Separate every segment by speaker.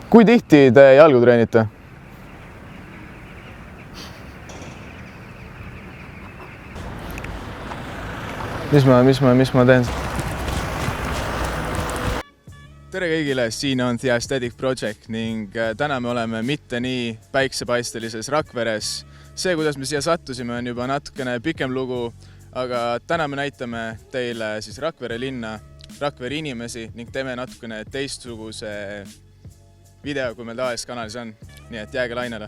Speaker 1: Kui tihti te jalgu treenite? Mis ma teen? Tere kõigile, siin on The Aesthetic Project ning täna me oleme mitte nii päiksepaistelises Rakveres. See, kuidas me siia sattusime, on juba natukene pikem lugu, aga täna me näitame teile siis Rakvere linna, Rakvere inimesi ning teeme natukene teistsuguse video, kui meil tavalises kanalis on. Nii et jääge lainele.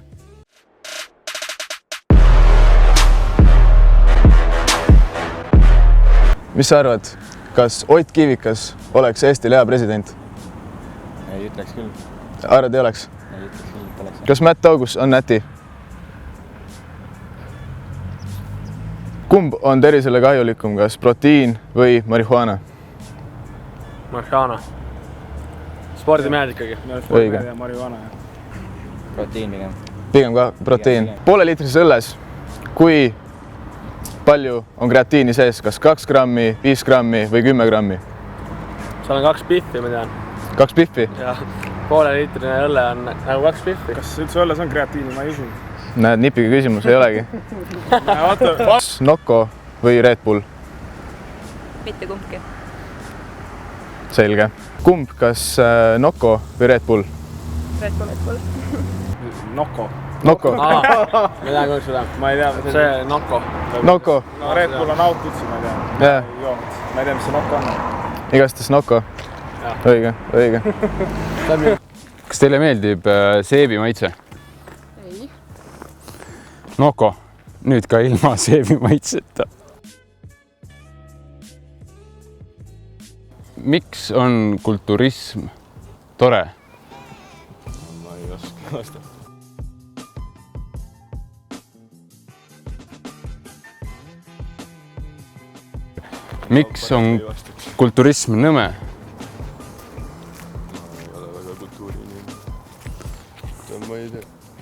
Speaker 1: Mis sa arvad, kas Ott Kivikas oleks Eestile hea president?
Speaker 2: Ei ütleks küll.
Speaker 1: Arvad ei oleks?
Speaker 2: Ei ütleks küll, et oleks.
Speaker 1: Kas Matt August on näti? Kumb on tervisele kahjulikum, kas proteiin või marihuana?
Speaker 3: Marihuana. Spordimehed ikkagi.
Speaker 1: Õige.
Speaker 3: Marihuana.
Speaker 2: Proteiin pigem.
Speaker 1: Pigem ka proteiin. Poole liitris õlles, kui palju on kreatiini sees, kas 2 grammi, 5 grammi või 10 grammi?
Speaker 3: Seal on 2 pihvi, ma tean.
Speaker 1: 2 pihvi?
Speaker 3: Ja poole liitrine õlle on nagu 2 pihvi.
Speaker 4: Kas üldse õlles on kreatiini? Ma ei usu.
Speaker 1: Näed, nipiga küsimus ei olegi. Nocco või Red Bull?
Speaker 5: Mitte kumbki.
Speaker 1: Selge. Kumb, kas Nocco või Red Bull?
Speaker 5: Red Bull.
Speaker 4: Nocco.
Speaker 1: Nocco.
Speaker 3: Ma tean küll seda.
Speaker 4: Ma ei tea.
Speaker 3: See Nocco.
Speaker 1: Nocco.
Speaker 4: No, Red Bull on out üldse, ma ei tea.
Speaker 1: Yeah.
Speaker 4: Ma ei tea, mis see Nocco on.
Speaker 1: Igastes Nocco. Õige.
Speaker 6: Kas teile meeldib seebi maitse?
Speaker 5: Ei.
Speaker 6: Nocco. Nüüd ka ilma seebi maitseta. Miks on kulturism tore?
Speaker 2: Ma ei oska vastata.
Speaker 6: Miks on kulturism nõme?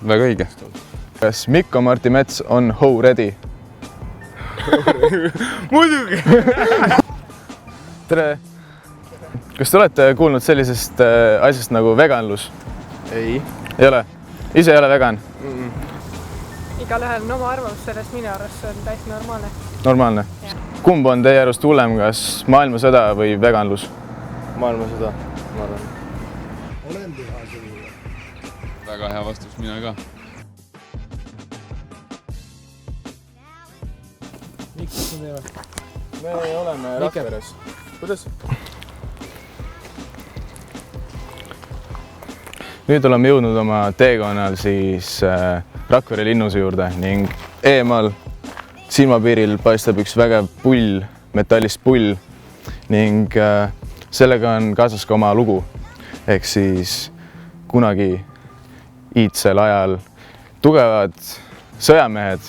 Speaker 6: Väga õige.
Speaker 1: Kas Mikko-Martti Mets on how ready?
Speaker 4: Muidugi!
Speaker 1: Tere! Kas te olete kuulnud sellisest asjast nagu veganlus?
Speaker 4: Ei.
Speaker 1: Ei ole? Ise ei ole vegan?
Speaker 5: Igalühel on oma arvamus sellest, minu arvates see on täiesti normaalne.
Speaker 1: Normaalne?
Speaker 5: Ja.
Speaker 1: Kumb on teie arust hullem, kas maailmasõda või veganlus?
Speaker 2: Maailmasõda, ma arvan.
Speaker 6: Väga hea vastus, mina ka.
Speaker 4: Miks me teeme?
Speaker 1: Me oleme Rakveres. Kuidas? Nüüd oleme jõudnud oma teekonnal siis Rakvere linnuse juurde ning eemal silmapiiril paistab üks vägev pull, metallist pull ning sellega on kaasas ka oma lugu. Ehk siis kunagi iidsel ajal tugevad sõjamehed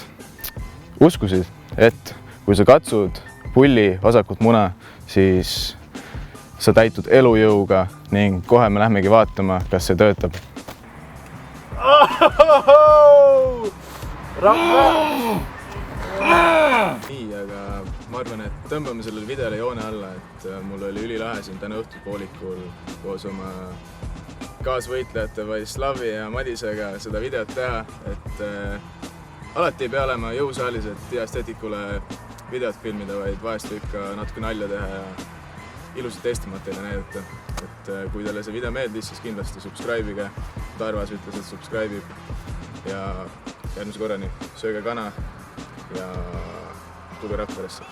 Speaker 1: uskusid, et kui sa katsud pulli vasakut muna, siis sa täitud elujõuga ning kohe me lähmegi vaatama, kas see töötab. Nii, aga ma arvan, et tõmbame sellele videole joone alla, et mul oli ülilahe siin täna õhtupoolikul koos oma kaasvõitlejate Vladislavi ja Madisega seda videot teha, et alati ei pea olema jõusaalis, et The Aestheticule videot filmida, vaid vahest võib ka natuke nalja teha ja ilusat Eestimaad teile näidata. Et kui teile see video meeldis, siis kindlasti subscribe'ige. Tarvas ütles, et subscribe'ib ja järgmise korrani sööge kana ja tulge Rakveresse.